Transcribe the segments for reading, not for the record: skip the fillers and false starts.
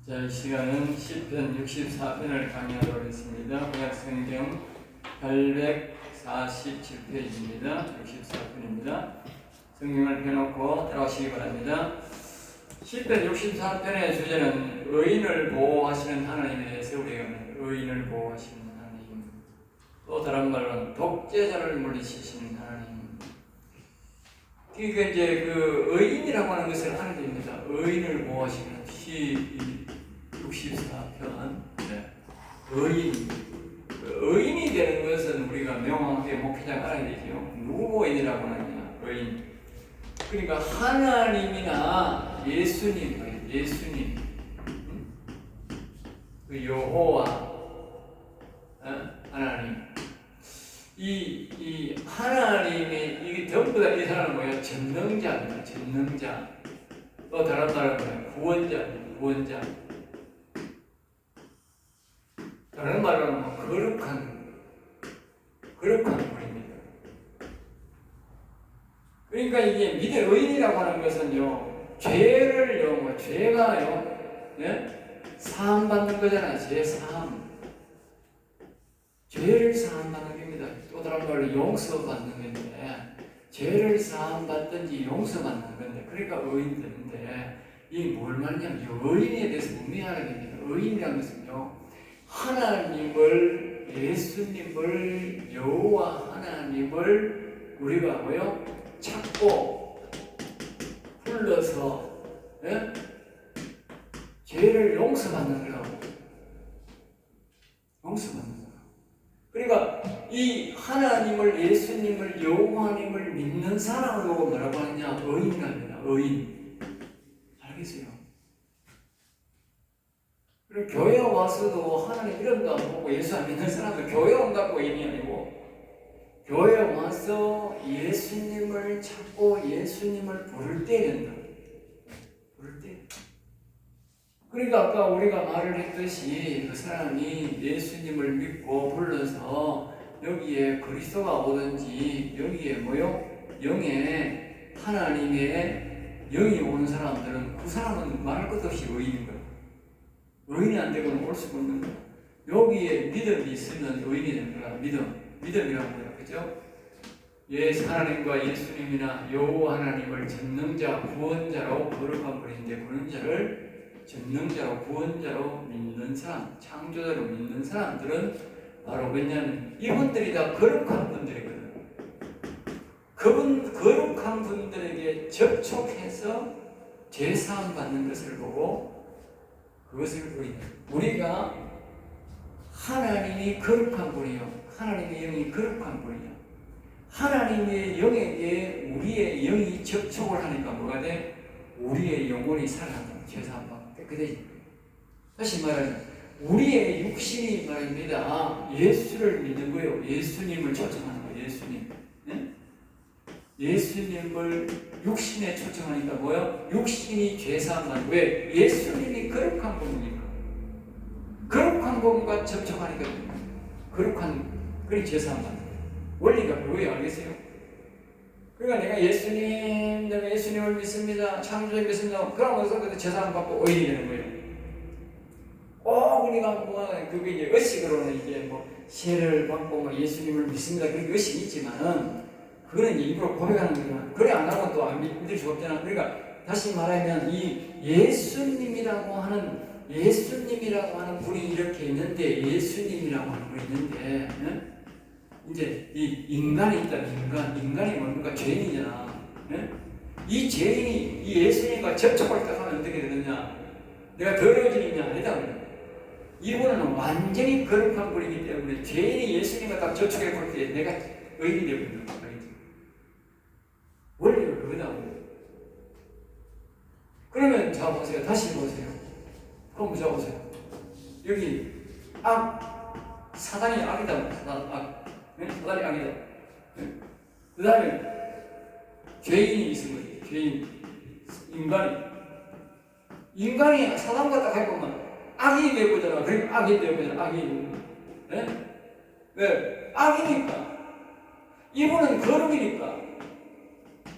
자, 이 시간은 시편 64편을 강의하도록 하겠습니다. 구약성경 847페이지입니다. 64편입니다. 성경을 펴놓고 따라오시기 바랍니다. 시편 64편의 주제는 의인을 보호하시는 하나님에 대해서 우리가 의인을 보호하시는 하나님, 또 다른 말로는 독재자를 물리치시는 하나님. 그러니까 이제 그 의인이라고 하는 것을 알아야 됩니다. 의인을 보호하시는 시 64편. 의인이 되는 것은 우리가 명확하게 목표자가 알아야 되죠. 누구 의인이라고 하느냐? 의인. 그러니까 하나님이나 예수님, 그 여호와, 하나님. 이 하나님의 이게 전부 다 이 사람은 뭐야? 전능자입니다. 전능자. 또 다른 말은 뭐야? 구원자. 다른 말로는 거룩한 분입니다. 그러니까 이게 믿을 의인이라고 하는 것은요, 죄가요, 사함 받는 거잖아요. 죄 사함. 죄를 사함 받는 겁니다. 또 다른 말로 용서받는 건데, 죄를 사함 받든지 용서받는 건데, 그러니까 의인 되는데, 이 뭘 말하냐면 의인에 대해서 의미하는 겁니다. 의인이라는 것은요, 하나님을, 예수님을, 여호와 하나님을 우리가 뭐요? 찾고 불러서 죄를 용서받는 거라고. 용서받는 거라고. 그러니까 이 하나님을, 예수님을, 여호와님을 믿는 사람을 보고 뭐라고 하느냐? 의인이랍니다. 의인. 알겠어요? 그리고 교회 와서도 하나님 이름도 안 보고 예수 안 믿는 사람들 교회 온다고 의인이 아니고, 교회 와서 예수님을 찾고 예수님을 부를 때 된다. 부를 때. 그러니까 아까 우리가 말을 했듯이 그 사람이 예수님을 믿고 불러서 여기에 그리스도가 오든지 여기에 영에 하나님의 영이 오는 사람들은 그 사람은 말할 것도 없이 의인인 거야. 의인이 안 되고는 올 수가 없는 거야. 여기에 믿음이 있으면 의인이 되는 거야. 믿음이라는 거야. 그죠? 하나님과 예수님이나 여호와 하나님을 전능자, 구원자로 거룩한 분인데, 그런 자를 전능자로, 구원자로 믿는 사람, 창조자로 믿는 사람들은 바로 왜냐하면 이분들이 다 거룩한 분들이거든. 거룩한 분들에게 접촉해서 죄사함 받는 것을 보고 그것을 우리가 하나님이 거룩한 분이요, 하나님의 영이 거룩한 분이요, 하나님의 영에게 우리의 영이 접촉을 하니까 뭐가 돼? 우리의 영혼이 살아난다. 죄사함 받고 깨끗해지. 다시 말하면 우리의 육신이 말입니다. 예수를 믿는 거예요. 예수님을 초청하는 거예요. 예수님. 예수님을 육신에 초청하니까 뭐요? 육신이 죄사함 받는. 왜? 예수님이 거룩한 분이니까. 거룩한 분과 접촉하니까 그리 죄사함 받는 거예요. 원리가 그거예요. 알겠어요? 그러니까 내가 예수님을 믿습니다. 창조주를 믿습니다. 그러면서 그때 죄사함 받고 의인이 되는 거예요. 우리가 그게 이제 의식으로는 이제 세를 받고 예수님을 믿습니다. 그렇게 의식이 있지만은 그거는 일부러 고백하는 거야. 그래 안 하면 또 안 믿을 수가 없잖아. 그러니까 다시 말하면 이 예수님이라고 하는 분이 이렇게 있는데, 예수님이라고 하는 분이 있는데, 이제 이 인간이 있다. 인간이 뭡니까? 죄인이잖아. 이 죄인이 이 예수님과 접촉을 딱 하면 어떻게 되느냐? 내가 더러워지느냐? 아니다. 이분은 완전히 거룩한 분이기 때문에 죄인이 예수님과 딱 접촉해 볼 때 내가 의인이 되거든요. 원리가 그거다고. 그러면 자 보세요. 다시 보세요. 그럼 자 보세요. 여기 사단이 악이다. 사단이 악이다. 그 다음에 죄인이 있은 거지. 죄인. 인간이 사단과 딱 해보면 악이 되거잖아. 그러니까 악이 되거잖아. 악이. 왜? 악이니까. 이분은 거룩이니까.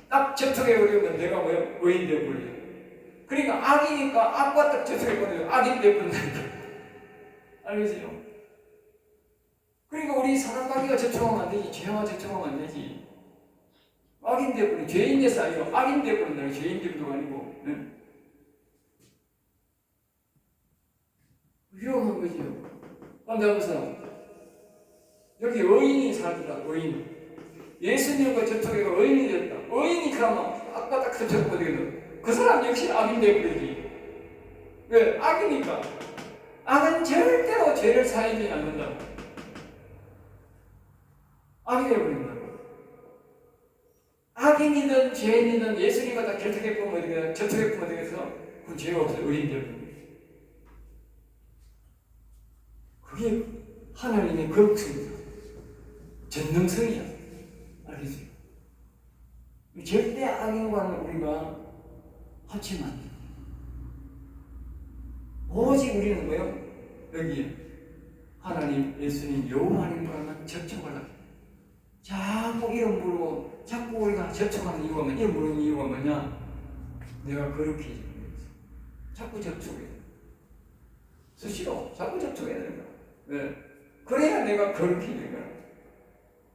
딱 접촉해버리면 내가 의인 되어버려요. 그러니까 악이니까 악과 딱 접촉해버려요. 악이 되어버린다니까. 알겠어요? 그러니까 우리 사랑관계가 접촉하면 안 되지. 죄와 접촉하면 안 되지. 악인 되어버린, 죄인 돼서 아니고 악인 되어버린다는 죄인 되어도 아니고. 응? 위험한 거죠. 그런데 보세요. 여기 의인이 살더라. 의인. 예수님과 접촉해가 의인이 됐다. 의인이 그러면 악과 딱 접촉하면 되거든. 그 사람 역시 악인 되어버리지. 왜? 악이니까. 악은 절대로 죄를 사하지 않는다. 악이 되어버린다고. 악인이든 죄인이든 예수님과 다 접촉해보면 어디가, 접촉해보면 어디가서 그 죄가 없어. 의인 되어버린다. 그게 하나님의 거룩성이다. 전능성이야. 알겠어요? 절대 악인과는 우리가 합치면 안 돼. 오직 우리는 뭐요? 여기에 하나님, 예수님, 여호와님과만 접촉을 하게. 자꾸 이름 부르고 자꾸 우리가 접촉하는 이유가 뭐냐? 이름 부르는 이유가 뭐냐? 내가 거룩해지기 위해서. 자꾸 접촉해. 수시로 자꾸 접촉해야 되는 거야. 네. 그래야 내가 거룩해지는 거야.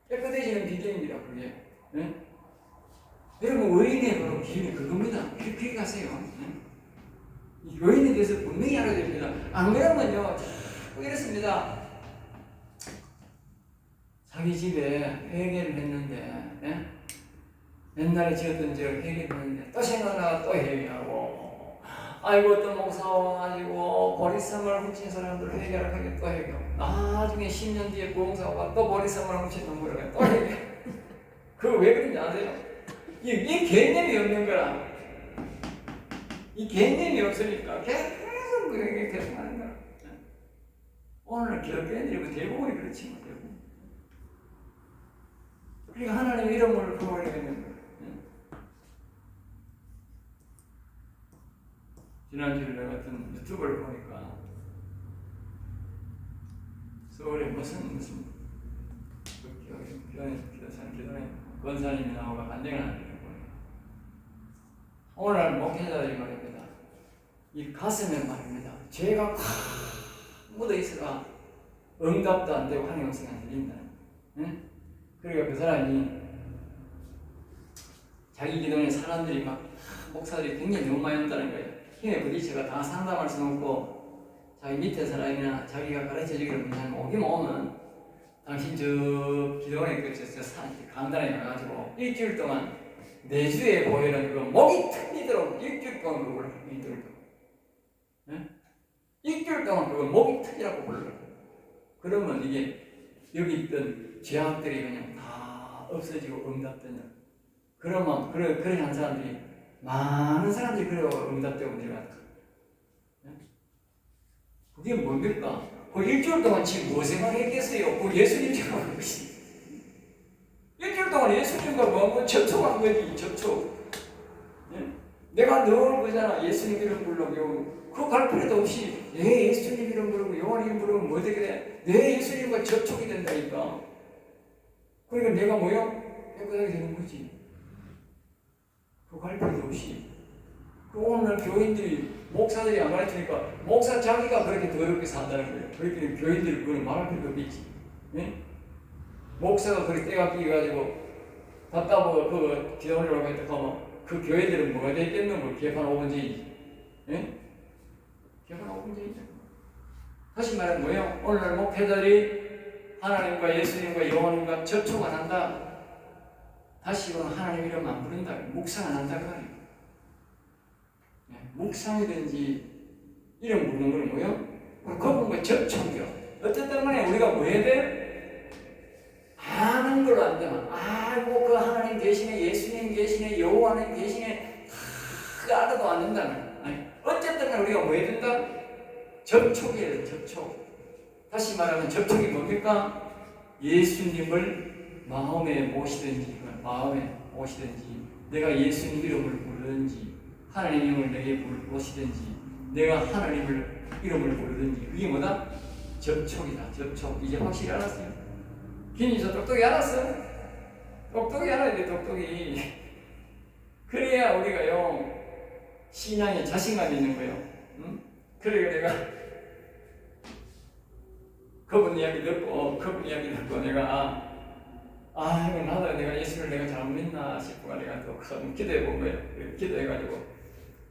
깨끗해지는 비결입니다, 그게. 네? 여러분, 의인의 바로 기준이 그겁니다. 그렇게 가세요. 네? 이 의인에 대해서 분명히 알아야 됩니다. 안 그러면요, 자꾸 이렇습니다. 자기 집에 회개를 했는데, 네? 옛날에 지었던 죄를 회개했는데, 또 생각나가 또 회개하고, 아이고, 어떤 목사 와가지고, 버리섬을 훔친 사람들 회개를 하게 또 회개하고, 나중에 10년 뒤에 부흥사가 또 버리섬을 훔친 놈을 또 회개. 그거 왜 그런지 아세요? 이 개념이 없는 거라. 이 개념이 없으니까 계속 그렇게 계속 하는 거야. 오늘 기독교인들이 대부분이 그렇지 뭐. 그러니까 하나님 이름을 부르게 되는 거야. 지난주에 내가 어떤 유튜브를 보니까 서울에 무슨 기도사님 권사님이 나오고 간증을 하는 거예요. 오늘날 목회자들이 말입니다. 이 가슴에 말입니다. 죄가 꽉 묻어 있어가 응답도 안 되고 하는 영성이 안 들린다. 응? 그러니까 그 사람이 자기 기도에 사람들이 막 목사들이 굉장히 너무 많이 온다는 거예요. 힘에 부딪혀가 다 상담할 수 없고 자기 밑에 사람이나 자기가 가르쳐주기를 뭐냐면 오기만 오면 당신 저 기도원에 강단에 가가지고 일주일 동안 내주에 보이는 그 목이 틀리도록 일주일 동안 그걸 믿으라고. 네? 일주일 동안 그걸 목이 틀리라고 불러요. 그러면 이게 여기 있던 죄악들이 그냥 다 없어지고 응답되냐. 그러면 그런 한 사람들이 많은 사람들이 그래요. 응답되고 내려간다. 네? 그게 뭡니까? 그 일주일 동안 지금 뭐 생각했겠어요? 그 예수님 생각한 것이. 일주일 동안 예수님과 뭐 접촉한 거지, 접촉. 예? 내가 늘 그러잖아. 예수님 이름 부르고 그거 갈 필요도 없이 내 예수님 이름 부르고 요한 이름 부르면 뭐 되게 돼? 내 예수님과 접촉이 된다니까. 그러니까 내가 뭐요? 깨끗하게 되는 거지. 그거 갈 필요도 없이. 그 오늘 교인들이 목사들이 안 가르치니까 목사 자기가 그렇게 더럽게 산다는 거예요. 그렇게 교인들이 그걸 말할 필요도 없겠지. 예? 목사가 그렇게 때가 끼가지고 답답하고 그 기도하려고 했다 하면 그 교회들은 뭐가 되겠는 거 개판 5분제이지. 예? 개판 5분제이죠. 다시 말하면 뭐예요? 오늘날 목회자들이 하나님과 예수님과 영혼님과 접촉 안 한다. 다시 이거는 하나님 이름 안 부른다. 묵상 안 한다. 그 말이에요. 예? 묵상이든지 이름 부르는 건 뭐예요? 그분과 접촉이요. 어쨌든 간에 우리가 뭐 해야 돼요? 아는 걸로 안 되면, 아이고, 그 하나님 계시네, 예수님 계시네, 여호와님 계시네, 그 알아도 안 된다는. 아니, 어쨌든 간에 우리가 뭐 해야 된다? 접촉해야 돼, 접촉. 다시 말하면 접촉이 뭡니까? 예수님을 마음에 모시든지, 내가 예수님 이름을 부르든지, 하나님 이름을 내게 모시든지, 내가 하나님을 이름을 부르든지, 그게 뭐다? 접촉이다, 접촉. 이제 확실히 알았어요? 괜히 저 똑똑히 알았어? 똑똑히 알아야 돼, 똑똑히. 그래야 우리가요, 신앙에 자신감이 있는 거예요. 응? 그래 내가 그분 이야기 듣고 내가 이거 나도 내가 예수를 내가 잘못 믿나 싶고 내가 또 기도해 본 거예요. 기도해가지고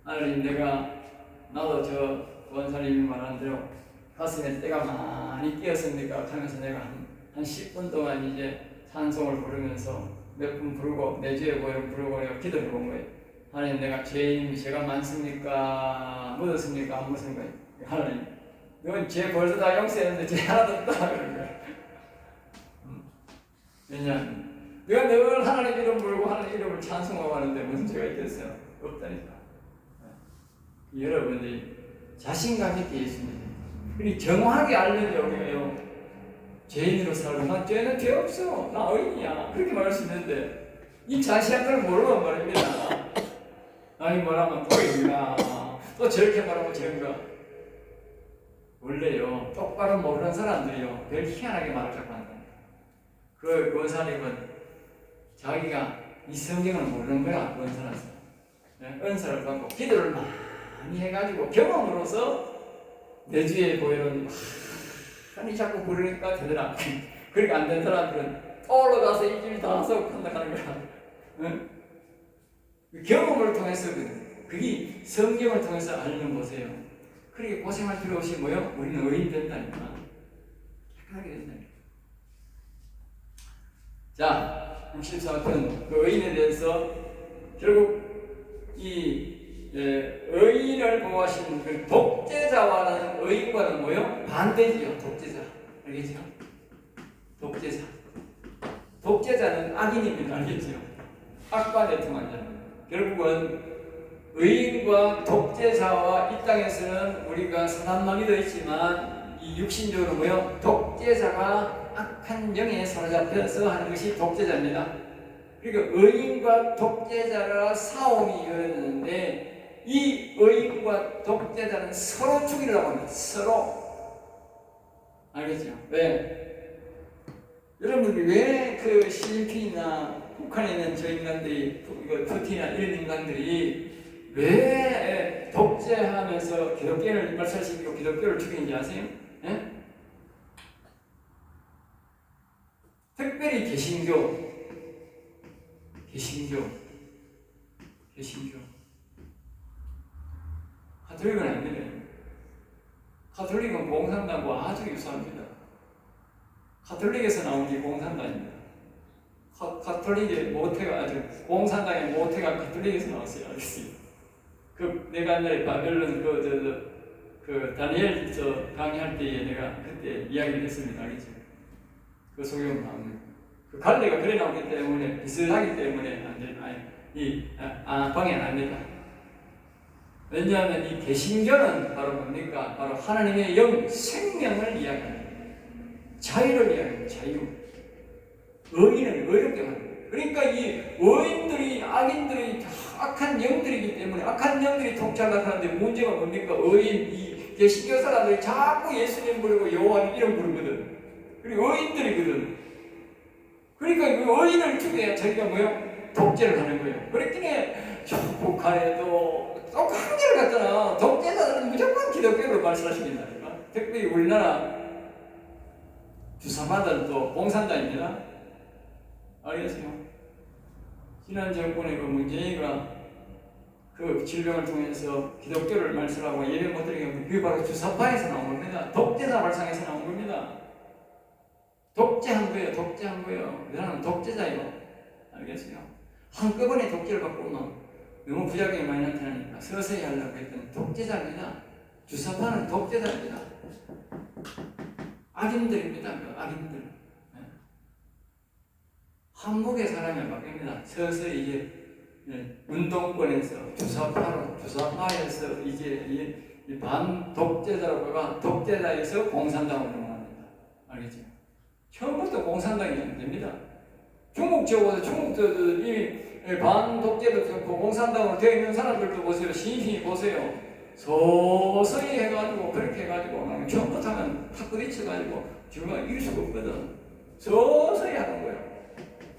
하나님 나도 저 원사님이 말한 대로 가슴에 때가 많이 끼었으니까 하면서 내가 한 10분 동안 이제 찬송을 부르면서 몇 분 부르고 내주에 부르고 내가 기도해 본 거예요. 하나님 내가 죄가 많습니까? 묻었습니까? 안 묻습니까? 하나님 넌 죄 벌써 다 용서했는데 죄 하나도 없다 그런 거야. 왜냐하면 내가 늘 하나님 이름 부르고 하나님 이름을 찬송하고 하는데 무슨 죄가 있겠어요? 없다니까. 여러분들이 자신감 있게 예수님 그리고 정확하게 알려져 우리가요 죄인으로 살고 난 죄는 죄 없어 나 의인이야 그렇게 말할 수 있는데 이 자세한 걸 모르면 말입니다. 아니 말하면 tội 또 저렇게 말하면 죄인가. 원래요 똑바로 모르는 사람들이요 별 희한하게 말을 자꾸 한다. 그 권사님은 자기가 이 성경을 모르는 거야. 은사를 받고 기도를 많이 해가지고 경험으로서 내주에 보이는 아니 자꾸 부르니까 되더라. 그러니까 안 된 사람들은 올라가서 일주일 다 한다 하는 거야. 응? 경험을 통해서 그게 성경을 통해서 알는 거세요. 그렇게 고생할 필요 없이 뭐요? 우리는 의인 된다니까. 착하게 된다니까. 자, 64편 그 의인에 대해서 결국 이 의인을 보호하시는 그 독재자와는 의인과는 뭐요? 반대지요. 독재자. 알겠죠? 독재자는 악인입니다. 알겠죠? 악과 내통한 자. 결국은 의인과 독재자와 이 땅에서는 우리가 사단마귀 되어 있지만 이 육신적으로 뭐요? 독재자가 악한 영에 사로잡혀서 하는 것이 독재자입니다. 그리고 의인과 독재자가 싸움이 일어났는데 이 의인과 독재자는 서로 죽이려고 합니다. 서로. 알겠죠? 왜? 여러분들이 왜 그 시진핑이나 북한에 있는 저 인간들이 푸틴이나 이런 인간들이 왜 독재하면서 기독교를 발살시키고 기독교를 죽이는지 아세요? 예? 특별히 개신교 가톨릭은 아닙니다. 가톨릭은 공산당과 아주 유사합니다. 가톨릭에서 나온 게 공산당입니다. 가톨릭의 모태가 아주 공산당의 모태가 가톨릭에서 나왔어요. 알겠어요? 내가 옛날에 바벨론 그 다니엘 강의할 때에 내가 그때 이야기를 했습니다. 알겠죠? 그 소용 나옵니다. 그 갈래가 그래 나오기 때문에 비슷하기 때문에 안 돼. 방해는 안 됩니다. 왜냐하면 이 개신교는 바로 뭡니까? 바로 하나님의 영, 생명을 이야기합니다. 자유를 이야기합니다. 자유. 의인은 의롭게 만듭니다. 그러니까 이 의인들이, 악인들이 악한 영들이기 때문에 악한 영들이 통치하려고 하는데 문제가 뭡니까? 의인, 이 개신교 사람들이 자꾸 예수님 부르고 여호와님 이름 부르거든. 그리고 의인들이거든. 그러니까 그 의인을 죽여야 자기가 뭐요? 독재를 하는 거예요. 그랬더니 저 북한에도 똑같은 일을 갖잖아. 독재자들은 무조건 기독교를 발전시킨다니까. 특별히 우리나라 주사마들 또 공산당입니다. 알겠어요? 지난 정권의 그 문재인이가 그 질병을 통해서 기독교를 말살하고 예배 못 드리게 하면 그게 바로 주사파에서 나온 겁니다. 독재자 발상에서 나온 겁니다. 독재한 거예요. 그 사람은 독재자예요. 알겠어요? 한꺼번에 독재를 바꾸면 너무 부작용이 많이 나타나니까 서서히 하려고 했던 독재자입니다. 주사파는 독재자입니다. 악인들입니다. 악인들. 한국의 사람이 바뀝니다. 서서히 이제 운동권에서 주사파에서 이제 이 반독재자라고가 독재자에서 공산당으로 넘어갑니다. 알겠죠? 처음부터 공산당이 안 됩니다. 중국 이미 반독재로 공산당으로 되어 있는 사람들도 보세요. 신신이 보세요. 서서히 해가지고 그렇게 해가지고 처음부터 하면 탁 부딪혀가지고 지금 이길 수가 없거든. 서서히 하는 거예요.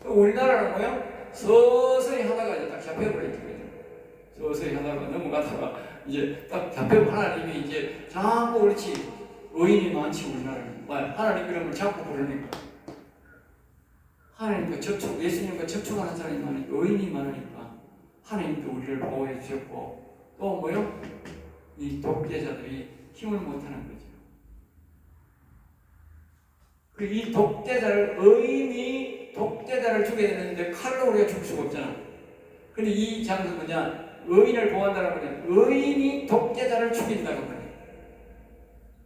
우리나라는 뭐요? 서서히 하다가 이제 딱 잡혀버렸죠. 서서히 하다가 넘어가다가 이제 딱 잡혀 하나님이 이제 자꾸 그렇지 의인이 많지 우리나라는 하나님 이름을 자꾸 부르니까 하나님과 접촉 예수님과 접촉하는 사람이 많으니까 의인이 많으니까 하나님도 우리를 보호해 주셨고 또 뭐요? 이 독재자들이 힘을 못하는 거죠. 이 독재자를 의인이 독재자를 죽여야 되는데 칼로 우리가 죽을 수가 없잖아. 근데 이 장은 뭐냐? 의인을 보호한다는 거냐? 의인이 독재자를 죽인다는 거냐?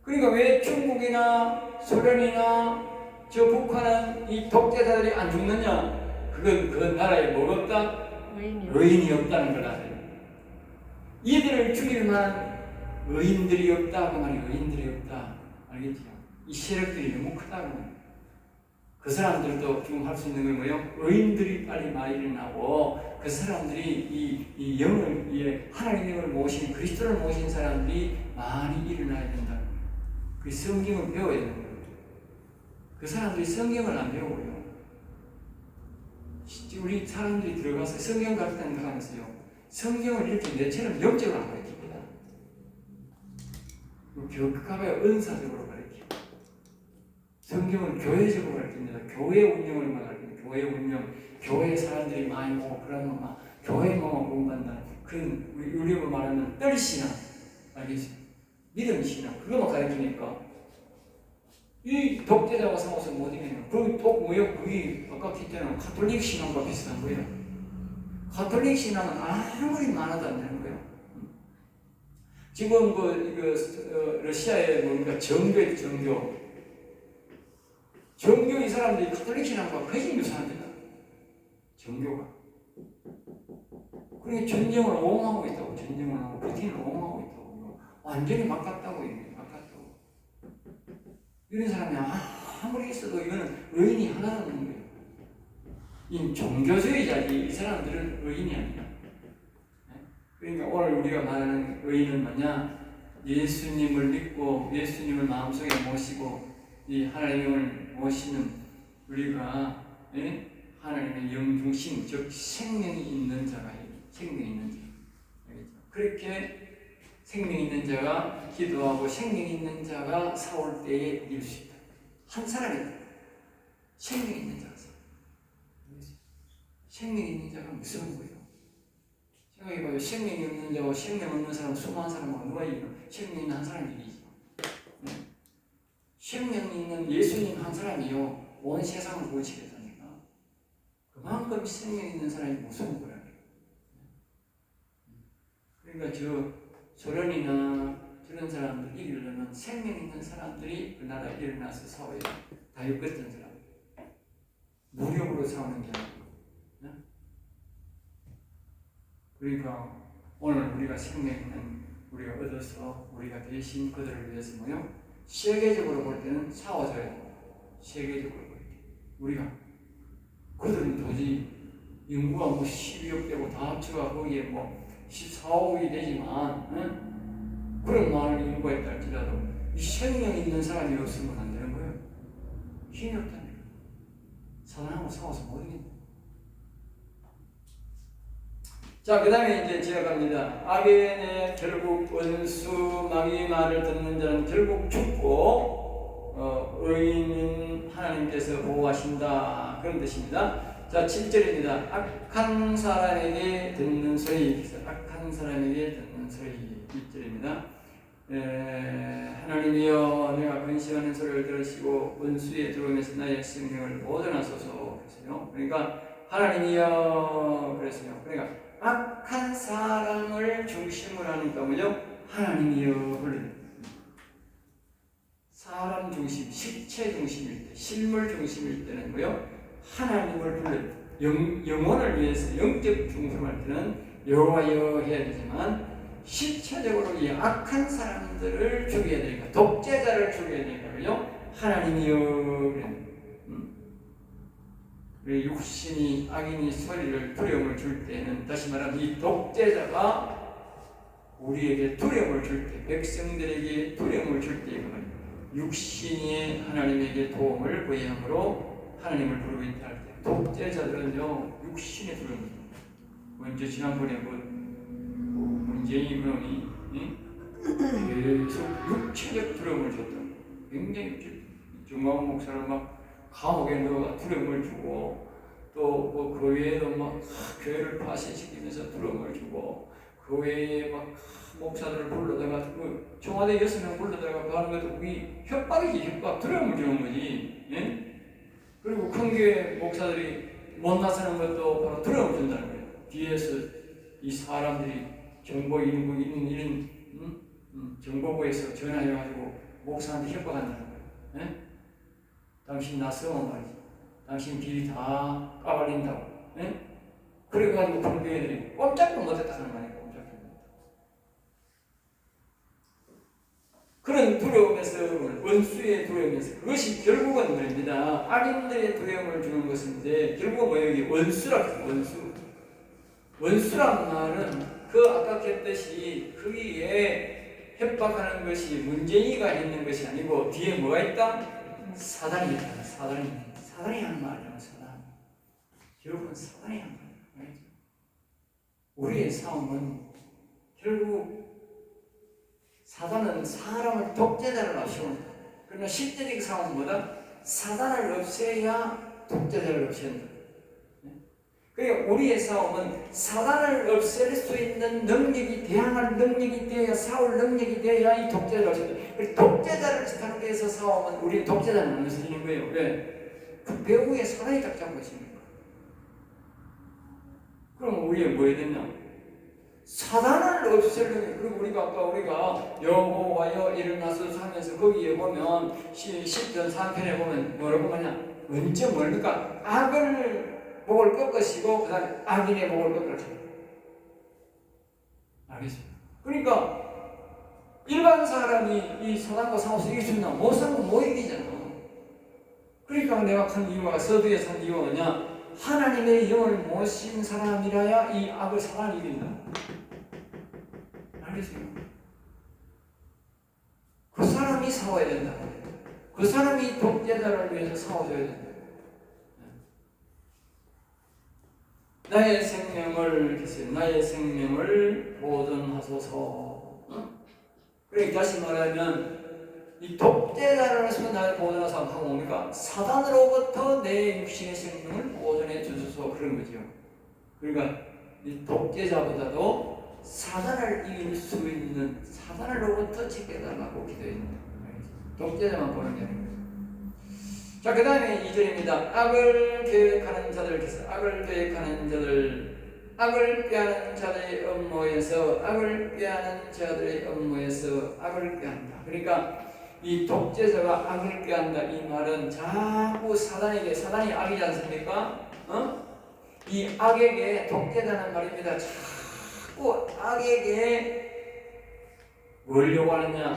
그러니까 왜 중국이나 소련이나 저 북한은 이 독재자들이 안 죽느냐? 그건 그 나라에 뭐가 없다? 의인이 없다는 걸 알아요. 이들을 죽일 만한 의인들이 없다. 그 말이 의인들이 없다. 알겠죠? 이 세력들이 너무 크다고. 그 사람들도 지금 할 수 있는 건 뭐예요? 의인들이 빨리 많이 일어나고 그 사람들이 이 영을 하나님을 모신 그리스도를 모신 사람들이 많이 일어나야 된다. 그 성경을 배워야 되는 거예요. 그 사람들이 성경을 안 배우고요. 우리 사람들이 들어가서 성경 가르치는 데 가면서요. 성경을 이렇게 내처럼 영적으로 안 가르칩니다. 교회가 은사적으로 가르치고 성경은 교회적으로 가르칩니다. 교회 운영을 가르칩니다. 교회 운영, 교회 사람들이 많이 오고 그러면 막 교회만 공부한다. 그런 우리가 말하는 뜰신앙, 알겠어요? 믿음신앙 그거만 가르치니까 이 독재자가 싸워서 못 이겨요. 그리고 또 뭐예요? 그게 아까 했잖아요. 가톨릭 신앙과 비슷한 거예요. 가톨릭 신앙은 아무리 많아도 안 되는 거예요. 지금 러시아에 뭔가 정교의 정교 이 사람들이 가톨릭 신앙과 거의 유사합니다. 정교가. 그러니까 전쟁을 옹호하고 있다고. 전쟁을 하고 푸틴을 옹호하고 있다고. 완전히 막갔다고 얘기해요. 막갔다고. 이런 사람이 아무리 있어도 이거는 의인이 하나도 없는 거예요. 이 종교주의자지 이 사람들은 의인이 아니야. 그러니까 오늘 우리가 말하는 의인은 뭐냐? 예수님을 믿고 예수님을 마음속에 모시고 이 하나님을 모시는 우리가 하나님의 영중심 즉 생명이 있는 자가 생명이 있는 자. 알겠죠? 그렇게 생명 있는 자가 기도하고 생명 있는 자가 싸울 때에 이길 수 있다. 한 사람이다. 생명 있는 자가 생명 있는 자가 무서운 거예요. 생각해봐요. 생명이 없는 자와 생명 없는 사람, 수많은 사람하고 누가 이겨? 생명 있는 한 사람이 이기죠. 네. 생명 있는 예수님 한 사람이요. 온 세상을 구원시켰다니까. 그만큼 생명 있는 사람이 무서운 거라요. 그러니까 저 소련이나 저런 사람들 이기려면 생명 있는 사람들이 그 나라에 일어나서 싸워야 돼. 다윗 같은 사람. 무력으로 싸우는 게 아니고. 네? 그러니까 오늘 우리가 생명 있는 우리가 얻어서 우리가 대신 그들을 위해서 뭐요? 세계적으로 볼 때는 싸워줘야 돼. 세계적으로 볼 때. 우리가 그들은 도저히 인구가 뭐 12억 되고 다 합쳐가 거기에 뭐 14억이 되지만 그런 많은 인구가 있다 할지라도 이 생명 있는 사람이 없으면 안 되는 거예요. 힘이 없다니까. 사단하고 싸워서 못 이긴다. 자, 그 다음에 이제 지나갑니다. 악인의 결국 원수 마귀의 말을 듣는 자는 결국 죽고 의인은 하나님께서 보호하신다. 그런 뜻입니다. 자, 7절입니다. 악한 사람에게 듣는 소리. 악한 사람에게 듣는 소리. 1절입니다. 하나님이여 내가 근심하는 소리를 들으시고 원수에 들어오면서 나의 생명을 보존하소서. 그랬어요. 그러니까 하나님이여 그랬어요. 그러니까 악한 사람을 중심으로 하니까 뭐죠? 하나님이여 불러요. 사람 중심, 실체 중심일 때, 실물 중심일 때는 뭐요? 하나님을 불러요. 영혼을 위해서 영적 중심할 때는 여호와여 해야 되지만 실체적으로 이 악한 사람들을 죽여야 되니까 독재자를 죽여야 되니까 그죠? 하나님이여 육신이 악인이 소리를 두려움을 줄 때는 다시 말하면 이 독재자가 우리에게 두려움을 줄 때 백성들에게 두려움을 줄 때 육신이 하나님에게 도움을 구함으로 하나님을 부르고 있다 할 때 독재자들은요 육신에 두려움을 먼저 지난번에 문재인 그놈이 계속 육체적 두려움을 줬던, 굉장히 정광훈 목사를 막 감옥에 넣어 두려움을 주고, 또 그 외에도 막 교회를 파쇄시키면서 두려움을 주고, 그 외에 막 목사들을 불러다가 그 청와대 6명 불러다가 그 하는 것도 그게 협박이지. 협박, 두려움을 주는 거지. 예? 그리고 큰 교회 목사들이 못 나서는 것도 바로 두려움을 준다는 거예요. 뒤에서 이 사람들이 정보 인구 이런 정보부에서 전화해가지고 목사한테 협박한다는 거예요. 예? 당신 나서면 말이지. 당신 비리 다 까발린다고. 예? 그래가지고 불교애들이 꼼짝도 못했다 하는 거 아니에요. 꼼짝도 못했다. 그런 두려움에서, 원수의 두려움에서, 그것이 결국은 말입니다. 악인들의 두려움을 주는 것인데, 결국은 뭐예요? 이게 원수라고 해요. 원수. 원수란 말은 그 아까 했듯이 거기에 협박하는 것이 문재인이가 있는 것이 아니고 뒤에 뭐가 있다? 사단이 있다. 사단이 하는 말이야. 사단. 결국은 사단이 하는 말이야. 우리의 싸움은 결국 사단은 사람을 독재자를 앞세운다. 그러나 실제적인 싸움은 뭐다? 사단을 없애야 독재자를 없앤다. 그러니까 우리의 싸움은 사단을 없앨 수 있는 능력이, 대항할 능력이 되어야, 싸울 능력이 되어야 이 독재자를 없앤다. 독재자를 하기 위해서 싸우면 우리 독재자는 안 없어지는 거예요. 왜? 그 배후에 사단이 딱 잡고 있습니다. 그럼 우리가 뭐 해야 되냐? 사단을 없애려면, 그리고 우리가 여호와여 일어나서 하면서 거기에 보면 10편 3편에 보면 뭐라고 하냐? 언제 뭡니까? 악을 목을 꺾으시고 그 다음에 악인의 목을 꺾으시고. 알겠습니다. 그러니까 일반 사람이 이 사단과 싸워서 이길 수 있나? 못 싸우고 못 이기잖아. 그러니까 내가 한 이유가, 서두에서 한 이유가 뭐냐? 하나님의 영을 모신 사람이라야 이 악을 사단이 이긴다. 알겠습니까? 그 사람이 싸워야 된다. 그 사람이 독재자를 위해서 싸워줘야 된다. 나의 생명을 보존하소서. 그러니까 다시 말하면 이 독재자로서 나를 보존하소서 하고 뭡니까? 사단으로부터 내 육신의 생명을 보존해 주소서, 그런 거죠. 그러니까 이 독재자보다도 사단을 이길 수 있는, 사단으로부터 지켜달라고 기도했습니다. 독재자만 보는 게 아닙니다. 자, 그 다음에 2절입니다. 악을 계획하는 자들께서, 악을 계획하는 자들, 악을 꾀하는 자들의 업무에서, 악을 꾀하는 자들의 업무에서 악을 꾀한다. 그러니까 이 독재자가 악을 꾀한다, 이 말은 자꾸 사단이 악이지 않습니까? 이 악에게, 독재자는 말입니다. 자꾸 악에게 뭘 요구하느냐?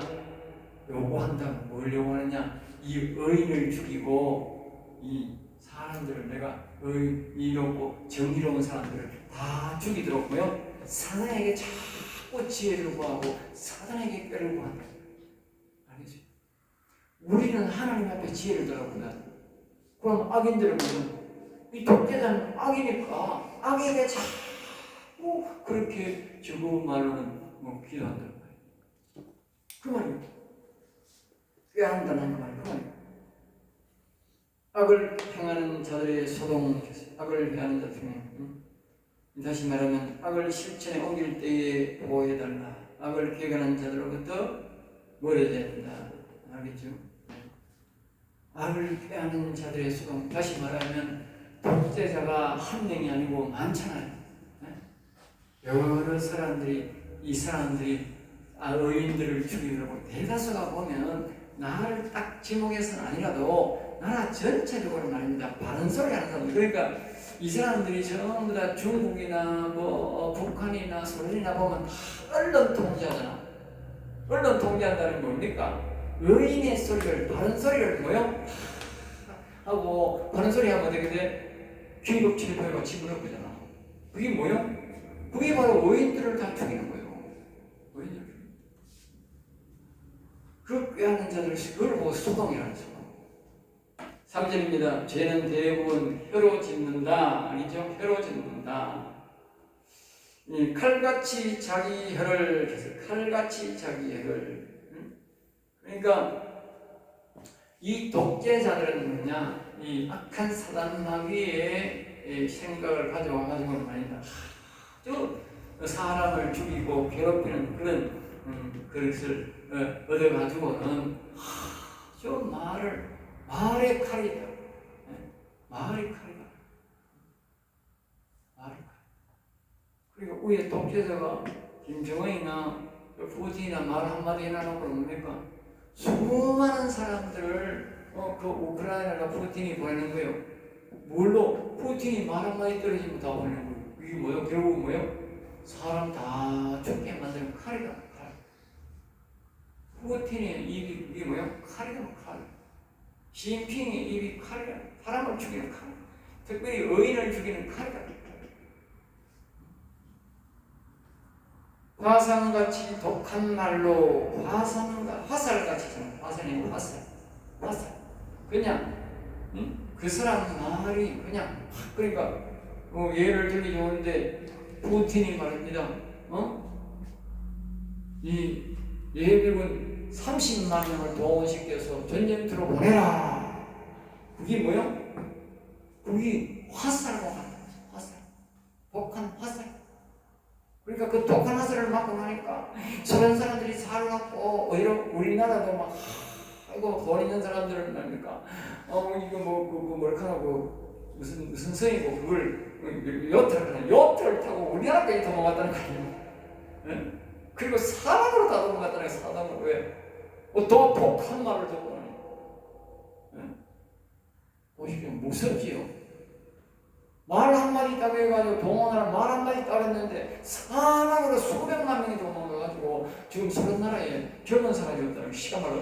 요구한다면 뭘 요구하느냐? 이 의인을 죽이고 이 사람들을, 내가 의롭고 정의로운 사람들을 다 죽이도록 뭐요? 사단에게 자꾸 지혜를 구하고 사단에게 꾀를 구한다. 알겠죠? 우리는 하나님 앞에 지혜를 달라고다. 그럼 악인들은 뭐요? 이 독재자는 악이니까 악에게 자꾸 그렇게 저거 말로는 뭐 기도한다는 거예요. 그 말이에요. 꾀한다는 말, 그 말이에요. 악을 행하는 자들의 소동, 악을 행하는 자들 중에, 다시 말하면 악을 실천에 옮길 때에 보호해달라. 악을 계획하는 자들로부터 멀어져야 된다. 알겠죠? 악을 꾀하는 자들의 소동, 다시 말하면 독재자가 한 명이 아니고 많잖아요. 여러 사람들이, 이 사람들이 의인들을 죽이려고, 대다수가 보면 나를 딱 지목해서는 아니라도 나라 전체적으로 말입니다. 바른 소리 하는 사람들. 그러니까 이 사람들이 전부 다 중국이나 뭐 북한이나 소련이나 보면 다 언론 통제하잖아. 언론 통제한다는 뭡니까? 의인의 소리를, 바른 소리를 뭐요? 하고, 바른 소리 하면 어떻게 돼? 귀국 칠포에가 집어넣거잖아. 그게 뭐요? 그게 바로 의인들을 다 죽이는 거예요. 의인들. 그 꾀하는 자들, 그걸 보고 소동이라는 소동. 3절입니다. 죄는 대부분 혀로 짓는다. 아니죠? 혀로 짓는다. 이 칼같이 자기 혀를 계속 칼같이 자기 혀를 그러니까 이 독재자들은 뭐냐 이 악한 사단 마귀의 생각을 가져와가지고는 말이다 아주 사람을 죽이고 괴롭히는 그런 그릇을 얻어가지고는 아주 말의 칼이다 말의 칼이다 말의 칼 그리고 우리 독재자가 김정은이나 푸틴이나 말 한마디 해놔놓고 뭡니까? 수많은 사람들을 그 우크라이나가 푸틴이 보내는 거예요. 뭘로? 푸틴이 말 한마디 떨어지면 다 보내는 거예요. 이게 뭐예요? 결국은 뭐예요? 사람 다 죽게 만드는 칼이다. 칼. 푸틴의 입이 이게 뭐예요? 칼이다. 칼. 시진핑의 입이 칼이다. 사람을 죽이는 칼. 특별히 의인을 죽이는 칼이다. 화산같이 독한 말로 화살같이 화살이 화살 그냥 그 사람 말이 그냥 그러니까 예를 들기 좋은데 푸틴이 말입니다. 이 예비군 30만 명을 동원시켜서 전쟁터로 보내라. 그게 뭐요? 그게 화살과 같다. 화살 독한 화살. 그러니까 그 독한 화살을 맞고 나니까 저런 사람들이 살았고 오히려 우리나라도 막 아이고 돈 있는 사람들은 뭡니까 이거 무슨 성이고 그걸 요트를 타고 우리나라까지 도망갔다는 거예요. 네? 그리고 사람으로 다 도망갔다는 거예요. 사람으로 왜? 더 독한 말을 듣고 나니 네? 보십시오. 무섭지요. 말 한마디 있다고 해가지고 동원하라 말 한마디 있다고 했는데 사람으로 수백만 명이 도망가가지고 지금 서른 나라에 젊은 사람이 없다는 거예요. 시간 말로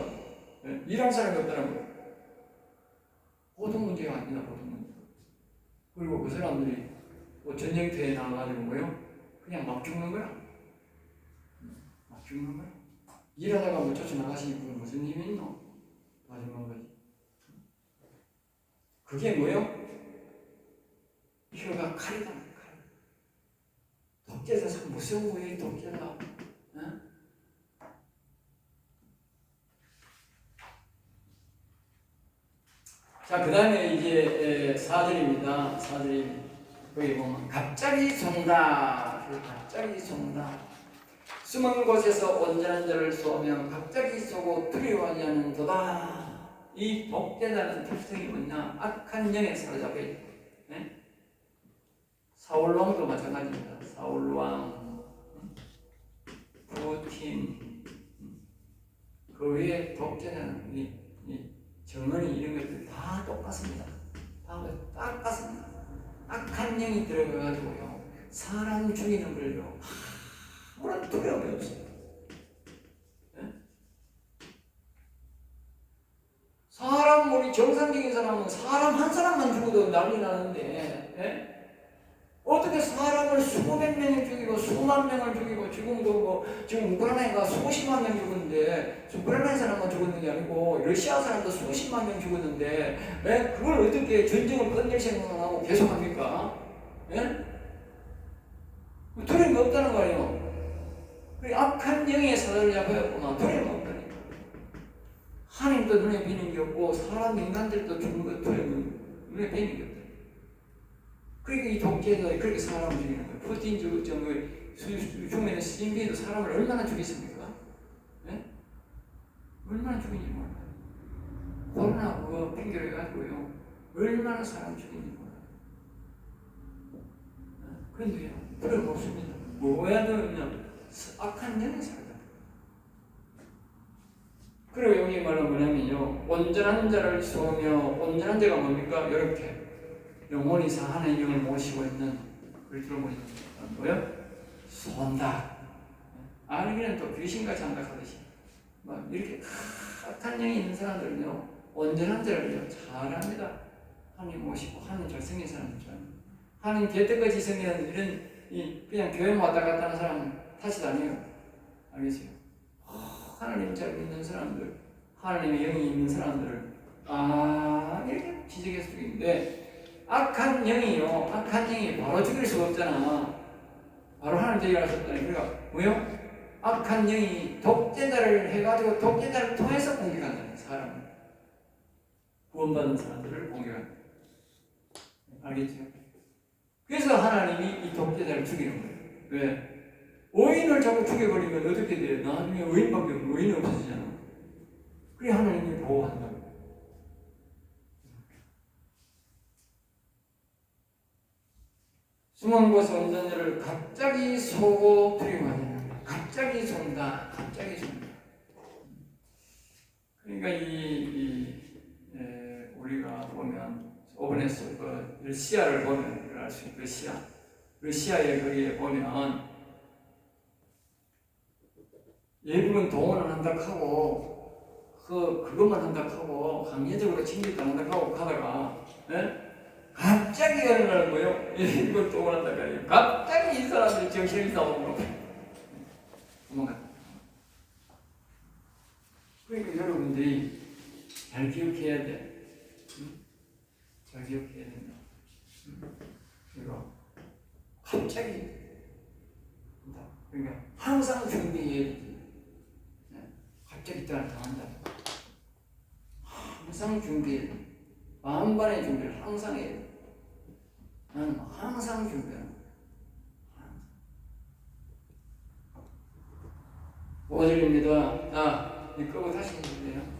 일할 사람이 없다는 거예요. 보통 문제가 아닙니다. 보통 문제. 그리고 그 사람들이 전쟁터에 나와가지고 뭐요? 그냥 막 죽는 거야. 막 죽는 거야. 일하다가 뭐 쫓아나가시니 그건 무슨 힘이 있노? 마지막 거지. 그게 뭐요? 혀가 칼이다. 칼. 독재자 참 무서운 거예요. 독재자. 자, 그 다음에 이제 4절입니다. 4절이 거기 보면 갑자기 쏜다. 갑자기 쏜다. 숨은 곳에서 온전한 자를 쏘면 갑자기 쏘고 두려워하지 않는도다. 이 독재자는 특성이 뭐냐? 악한 영에 사로잡혀 있다. 네? 사울왕도 마찬가지입니다. 사울왕, 푸틴, 그 외에 독재자는 이 정언이 이런 것들 다 똑같습니다. 다 똑같습니다. 악한 영이 들어가가지고요 사람 죽이는 걸요 아무런 두려움이 없어요. 네? 사람 우리 정상적인 사람은 사람 한 사람만 죽어도 난리 나는데 네? 어떻게 사람을 수백 명을 죽이고 수만 명을 죽이고 지금도 지금 우크라이나가 수십만 명 죽었는데 우크라이나 사람만 죽었는 게 아니고 러시아 사람도 수십만 명 죽었는데 왜 그걸 어떻게 전쟁을 끝낼 생각을 하고 계속합니까? 예? 두려움이 없다는 거예요. 악한 영의 사자를 잡아였구나. 두려움이 없다니까. 하나님도 눈에 뵈는 게 없고 사람 인간들도 죽는 것 두려움이 눈에 뵈는 게 없다. 그러니까 이 독재자들이 그렇게 사람을 죽이는 거예요. 푸틴 중에는 시진핑도 사람을 얼마나 죽였습니까? 네? 얼마나 죽인지 몰라요. 코로나 그거 핑계를 가지고요 얼마나 사람 죽인지 몰라요. 그런데요 두려움 없습니다. 뭐야 그러면 악한 영에 살다. 그리고 여기 말은 뭐냐면요 온전한 자를 쏘며 온전한 자가 뭡니까? 이렇게 영원히 사하나의 영을 모시고 있는 그걸 들어보니까 뭐요? 쏜다. 아니면 또 귀신같이 한다하듯이 막 이렇게 악한 영이 있는 사람들은요 온전한 자를 잘합니다. 하나님 모시고 하나님 잘생긴 사람들 하나님 개떡같이 생긴 이런 그냥 교회 왔다 갔다 하는 사람 탓이 아니에요. 알겠어요? 하나님 잘 믿는 사람들 하나님의 영이 있는 사람들을 이렇게 지적해서 죽이는데 악한 영이 바로 죽일 수가 없잖아. 바로 하나님 되게 하셨다니. 그러니까 뭐요? 악한 영이 독재자를 해가지고 독재자를 통해서 공격한다는 사람을, 구원받은 사람들을 공격한다. 알겠죠? 그래서 하나님이 이 독재자를 죽이는 거예요. 왜? 의인을 자꾸 죽여버리면 어떻게 돼요? 나중에 의인밖에 없고 의인이 없어지잖아. 그래 하나님이 보호한다고. 수많은 곳 운전자를 갑자기 속고 두려워하는, 갑자기 쏜다, 갑자기 쏜다. 그러니까 우리가 보면 오븐에서 그 러시아를 보면 알 수 있고, 러시아의 거기에 보면 일부는 동원을 한다 하고 그것만 한다 하고 강제적으로 챙겼다 한다 하고 가다가 갑자기 어느 날 뭐요? 일부 동원한다 가요. 갑자기 이 사람들이 정신이 나오는 거 도망갔다. 그러니까 여러분들이 잘 기억해야 돼. 잘 기억해야 된다. 그리고 갑자기 그러니까 항상 준비해야 돼. 갑자기 당한다. 항상 준비해야 돼. 만반의 준비를 항상 해야 돼. 나는 항상 준비하는 거야. 5절입니다. 자, 이 끄고 다시 해주세요.